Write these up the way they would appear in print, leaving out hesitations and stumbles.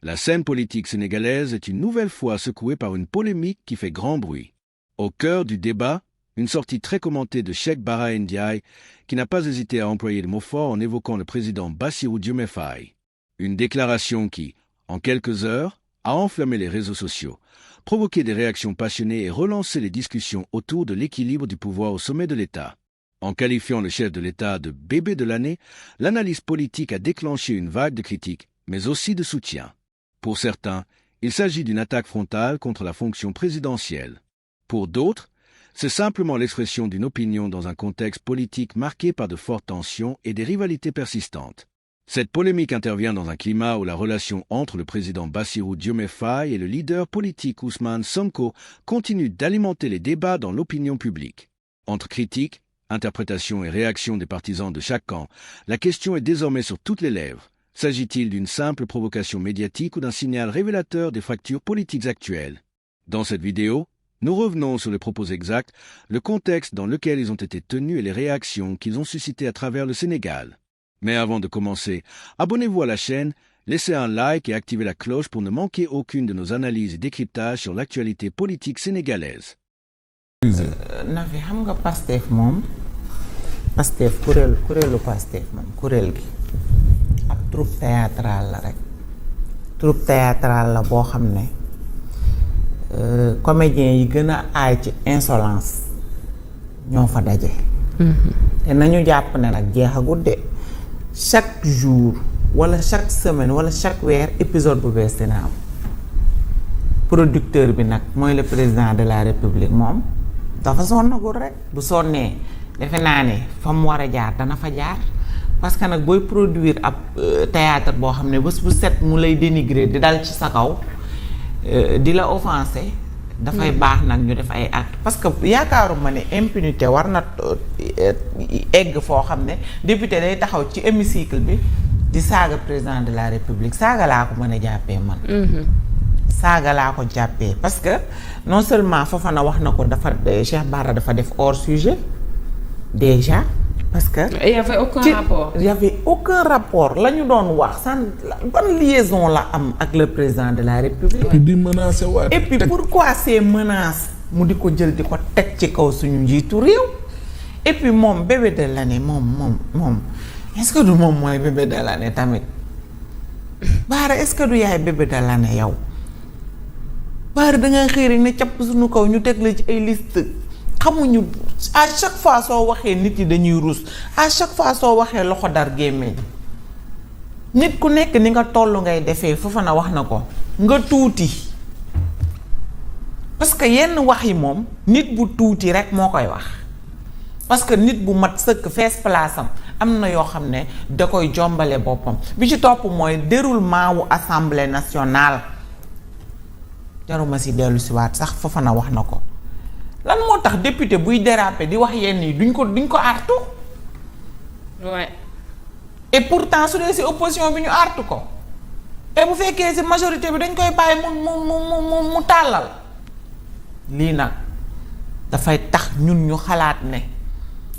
La scène politique sénégalaise est une nouvelle fois secouée par une polémique qui fait grand bruit. Au cœur du débat, une sortie très commentée de Cheikh Bara Ndiaye, qui n'a pas hésité à employer le mot fort en évoquant le président Bassirou Diomaye Faye. Une déclaration qui, en quelques heures, a enflammé les réseaux sociaux, provoqué des réactions passionnées et relancé les discussions autour de l'équilibre du pouvoir au sommet de l'État. En qualifiant le chef de l'État de bébé de l'année, l'analyse politique a déclenché une vague de critiques, mais aussi de soutien. Pour certains, il s'agit d'une attaque frontale contre la fonction présidentielle. Pour d'autres, c'est simplement l'expression d'une opinion dans un contexte politique marqué par de fortes tensions et des rivalités persistantes. Cette polémique intervient dans un climat où la relation entre le président Bassirou Diomaye Faye et le leader politique Ousmane Sonko continue d'alimenter les débats dans l'opinion publique. Entre critiques, interprétations et réactions des partisans de chaque camp, la question est désormais sur toutes les lèvres. S'agit-il d'une simple provocation médiatique ou d'un signal révélateur des fractures politiques actuelles? Dans cette vidéo, nous revenons sur les propos exacts, le contexte dans lequel ils ont été tenus et les réactions qu'ils ont suscitées à travers le Sénégal. Mais avant de commencer, abonnez-vous à la chaîne, laissez un like et activez la cloche pour ne manquer aucune de nos analyses et décryptages sur l'actualité politique sénégalaise. Nafi xam nga Pastef moom Pastef kuréelu Pastef moom kuréel gi ab troupe théâtrale la rek troupe théâtrale la boo xam ne comédiens yi gën a aay ci insolence ñoo fa daje. te nañu jàpp ne nag jeexagut de chaque jour wala chaque semaine wala chaque weer épisode bu bees dina am producteur bi nag mooy le président de la république moom dafa sonnagul rek bu sonnee defe naa ne fa mu war a jaar dana fa jaar parce que nag booy produire ab théâtre boo xam ne bés bu set mu lay dénigrer di dal ci sa kaw di la offenser dafay baax nag ñu def ay actes parce que yaakaaruma ne impunité war na egg foo xam ne député day taxaw ci hémicycle bi di saaga président de la république saaga laa ko mën a jàppee man. saaga laa ko jàppee parce que non seulement Fofana wax na ko dafa Cheikh Bara dafa def hors sujet déjà parce que. il y avait aucun rapport. il y avait aucun rapport la ñu doon wax san ban liaison la am ak le président de la république. di menacer waat. et puis pourquoi ces menaces mu di ko jël di ko teg ci kaw suñu njiitu réew. et puis moom bébé de l'année moom est-ce que du moom mooy bébé de l'année tamit Bara est-ce que du yaay bébé de l'année yow. Bara da nga xëy rek ne capp suñu kaw ñu teg la ci ay liste xamuñu à chaque fois soo waxee nit yi dañuy rus à chaque fois soo waxee loxo dar gémmiñ nit ku nekk ni nga toll ngay defee Fofana wax na ko nga tuuti parce que yenn wax yi moom nit bu tuuti rek moo koy wax parce que nit bu mat sëkk fees place am na yoo xam ne da koy jombale boppam bi ci topp mooy déroulement wu assemblée nationale jaruma si dellu si waat sax Fofana wax na ko lan moo tax député buy déraper di wax yenn yi duñ ko artu. ouais. et pourtant su dee si opposition bi ñu artu ko et bu fekkee si majorité bi dañ koy bàyyi mu tàllal lii nag dafay tax ñun ñu xalaat ne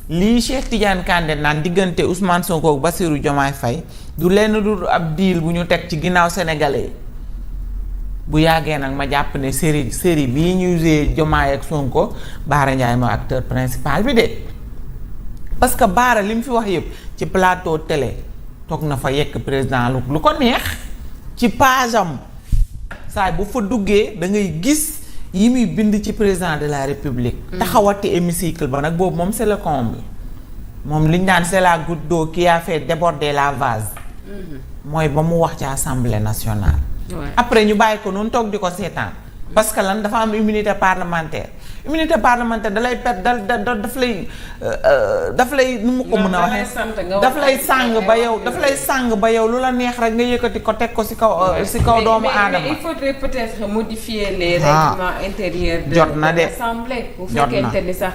lii Cheikh Tidiane Kandé naan diggante Ousmane Sonko ak Bassirou Diomaye Faye du lenn du ab deal bu ñu teg ci ginnaaw sénégalais bu yàggee nag ma jàpp ne série bii ñuy joué Diomaye ak Sonko Bara Ndiaye mooy acteur principal bi de parce que Bara li mu fi wax yëpp ci plateau télé toog na fa yekk président lu ko neex ci page am saay bu fa duggee da ngay gis yi muy bind ci président de la république. taxawati hémicycle ba nag boobu moom c'est le comble moom liñ daan c'est la goutte d'eau qui a fait déborder la vase. mooy ba mu wax ci assemblée nationale. après ñu bàyyi ko noonu toog di ko seetaan parce que lan dafa am immunité parlementaire dalay daf lay nu mu ko mën a waxee daf lay sàng ba yow lu la neex rek nga yëkkati ko teg ko ci kaw doomu aadama. mais il faudrait peut-être modifier les règlements intérieurs de l'Assemblée bu fekkente ni sax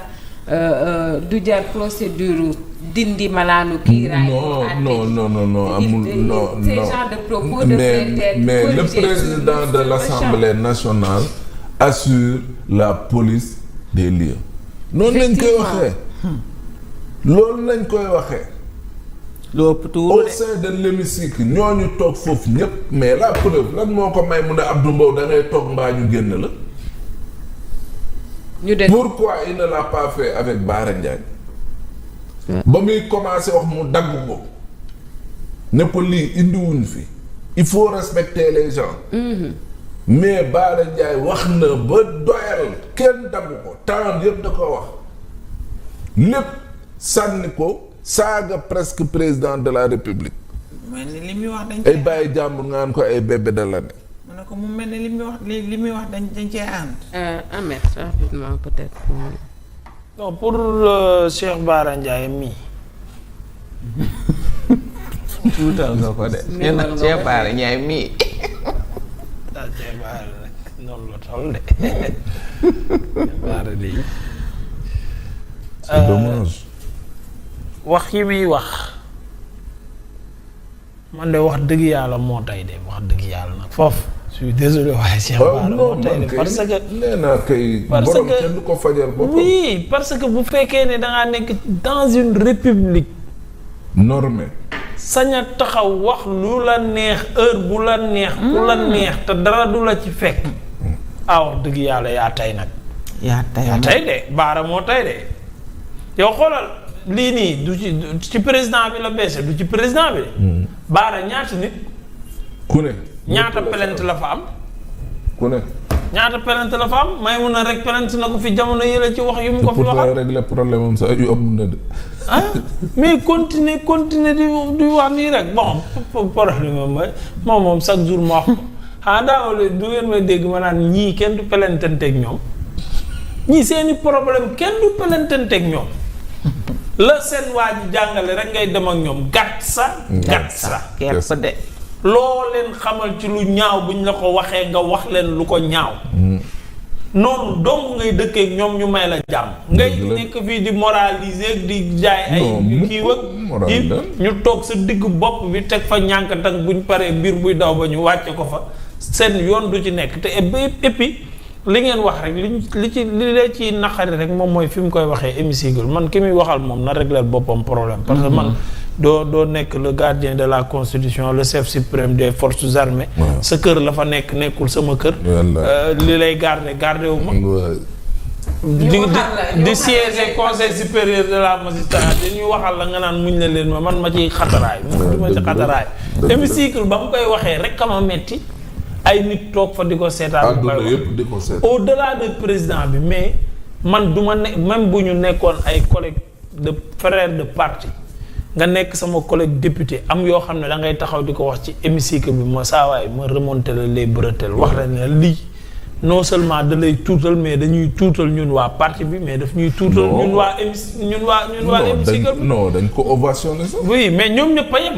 du jar procédure dindi malaanu kiiraay. non amul non ces genres de propos devraient être mais le président de l'Assemblée nationale assure la police des lieux. noonu lañ koy waxee. loolu lañ koy waxee. lu ëpp tuuru au sein de l'hémicycle ñooñu toog foofu ñëpp mais la preuve lan moo ko may mu ne Abdou Mbow da ngay toog mbaa ñu génn la. ñu dégg pourquoi il ne l'a pas fait avec Bara Ndiaye. ba muy commencé wax mu dagg ko. ne ko lii indiwuñ fi. il faut respecter les gens. mais Bara Ndiaye wax na ba doyal kenn dagg ko temps yëpp da ko wax. lépp sànni ko saaga presque président de la république. mel ni li muy wax dañ ay bàyyi jàmbur nga naan ko ay bébé de l'année. mu ne ko mu mel ni li muy wax dañ cee ànd. Ahmed rapidement peut-être. non pour Cheikh Bara Ndiaye mii. tuutal nga ko de. néewal nga ko de Cheikh Bara Ndiaye mii. daal Cheikh Bara nag noonu la toll de. Cheikh Bara de. c'est dommage. wax yi muy wax man de wax dëgg yàlla moo tay de wax dëgg yàlla nag foofu. je suis désolé waaye Cheikh Bara moo tay de parce que. nee naa kay. borom kenn du ko fajal boppam. oui parce que bu fekkee ne da ngaa nekk dans une république. normée. sañ a taxaw wax lu la neex heure bu la neex. bu la neex te dara du la ci fekk. wax dëgg yàlla yaa tay nag. yaa tay de Bara moo tay de. yow xoolal lii nii du ci président bi la beese du ci président bi. Bara ñaata nit. ku ne. ñaata plainte la fa am. ku ne. ñaata plainte la fa am may mun a rek plainte na ko fi jamono yële ci wax yu mu ko fi pour waxal. régler problème am sax yomb na de. mais continuer di wax nii rek bon problème moom chaque jour ma wax ko daaw du ngeen may dégg ma naan ñii kenn du pelentanteeg ñoom ñii seeni problème kenn du pelentanteeg ñoom la seen waa ji jàngale rek ngay dem ak ñoom gàtt sa kepp de. loo leen xamal ci lu ñaaw buñ la ko waxee nga wax leen lu ko ñaaw noonu donc ngay dëkkeek ñoom ñu may la jàmm ngay nekk fii di moraliser di jaay ay kii wëg ñu toog sa diggu bopp bi teg fa ñànkatag buñ paree biir buy daw ba ñu wàcce ko fa seen yoon du ci nekk te et puis li ngeen wax rek li la ci naqari rek moom mooy fi mu koy waxee hémicycle man ki muy waxal moom na régler boppam problème parce que man doo nekk le gardien de la constitution le chef suprême des forces armées sa kër la fa nekkul sama kër li lay garder wu ma di siège conseil supérieur de la magistrature dañuy waxal la nga naan muñ la leen man ma ciy xataraay du ma ci xataraay hémicycle ba mu koy waxee rek a ma metti ay nit toog fa di ko seetaan au-delà de président bi mais man du ma ne même bu ñu nekkoon ay collègues de frères de parti nga nekk sama collègue député am yoo xam ne da ngay taxaw di ko wax ci hémicycle bi ma saawaay ma remonter la les bretelles wax la ne lii non seulement da lay tuutal mais dañuy tuutal ñun waa parti bi mais daf ñuy tuutal ñun waa hémicycle bi non dañ ko ovationné sax. oui mais ñoom ñëpp a yem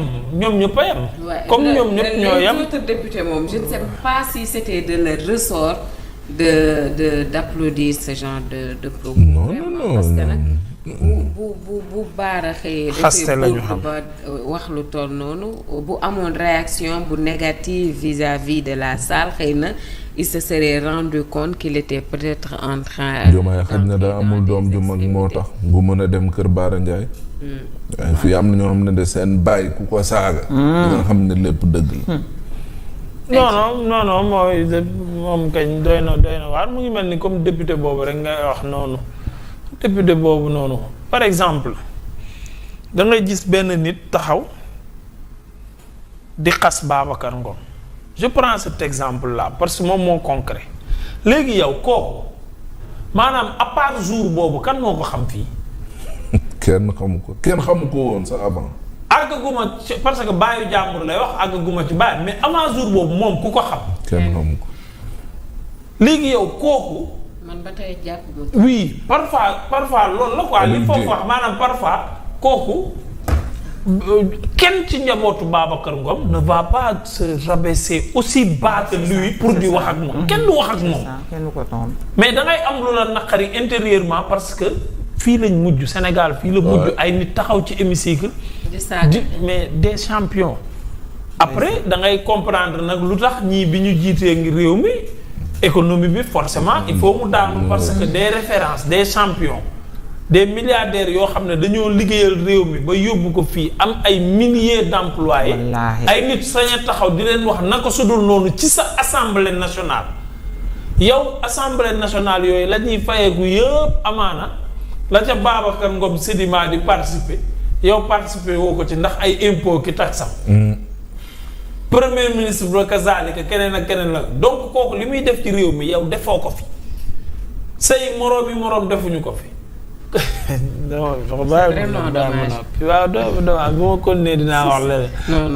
comme ñoom ñëpp ñoo yem. autres députés moom je ne sais pas si c'était de leur ressort d'applaudir ce genre de propos. non parce que nag bu Bara xëyee xaste la ñu xam ba wax lu toll noonu bu amoon réaction bu négative vis-à-vis de la salle xëy na il se serait rendu compte qu'il était peut-être en train. Diomaye xaj na daa amul doom ju mag moo tax bu mën a dem kër Bara Ndiaye. fii am na ñoo xam ne de seen bàyyi ku ko saaga. nga xam ne lépp dëgg la. non mooy moom kañ doy na waar mu ngi mel ni comme député boobu rek ngay wax noonu. député boobu noonu par exemple da ngay gis benn nit taxaw di xas Babacar Ngom je prends cet exemple là parce que moom moo concret léegi yow kooku maanaam à part jour boobu kan moo ko xam fii. kenn xamu ko woon sax avant. àggaguma ci parce que baayu jàmbur lay wax àggaguma ci baay mais avant jour boobu moom ku ko xam. kenn xamu ko. léegi yow kooku. man ba tey jàpp oui parfois loolu la quoi li foofu wax maanaam parfois kooku kenn ci njabootu Babacar Ngom ne va pas se rabaisser aussi bas que lui pour di wax ak moom kenn du wax ak moom kenn du ko tontu mais da ngay am lu la naqari intérieurement parce que fii lañ mujj Sénégal fii la mujj ay nit taxaw ci hémicycle mais des champions après da ngay comprendre nag lu tax ñii bi ñu jiitee ngi réew mi économie bi forcément il faut mu daanu parce que des références des champions des milliardaires yoo xam ne dañoo liggéeyal réew mi ba yóbbu ko fii am ay milliers d'employés. ay nit sañ a taxaw di leen wax naka sudul noonu ci sa assemblée nationale. yow assemblée nationale yooyu la ñuy fayeeku yëpp amaana la ca Babacar Ngom Sedima di participer yow participer woo ko ci ndax ay impôt ki taxam. premier ministre bi kazaalika keneen ak keneen la donc kooku li muy def ci réew mi yow defoo ko fi say moroom defuñu ko fi. vraiment dommage waaw bu ma continuer dinaa wax leneen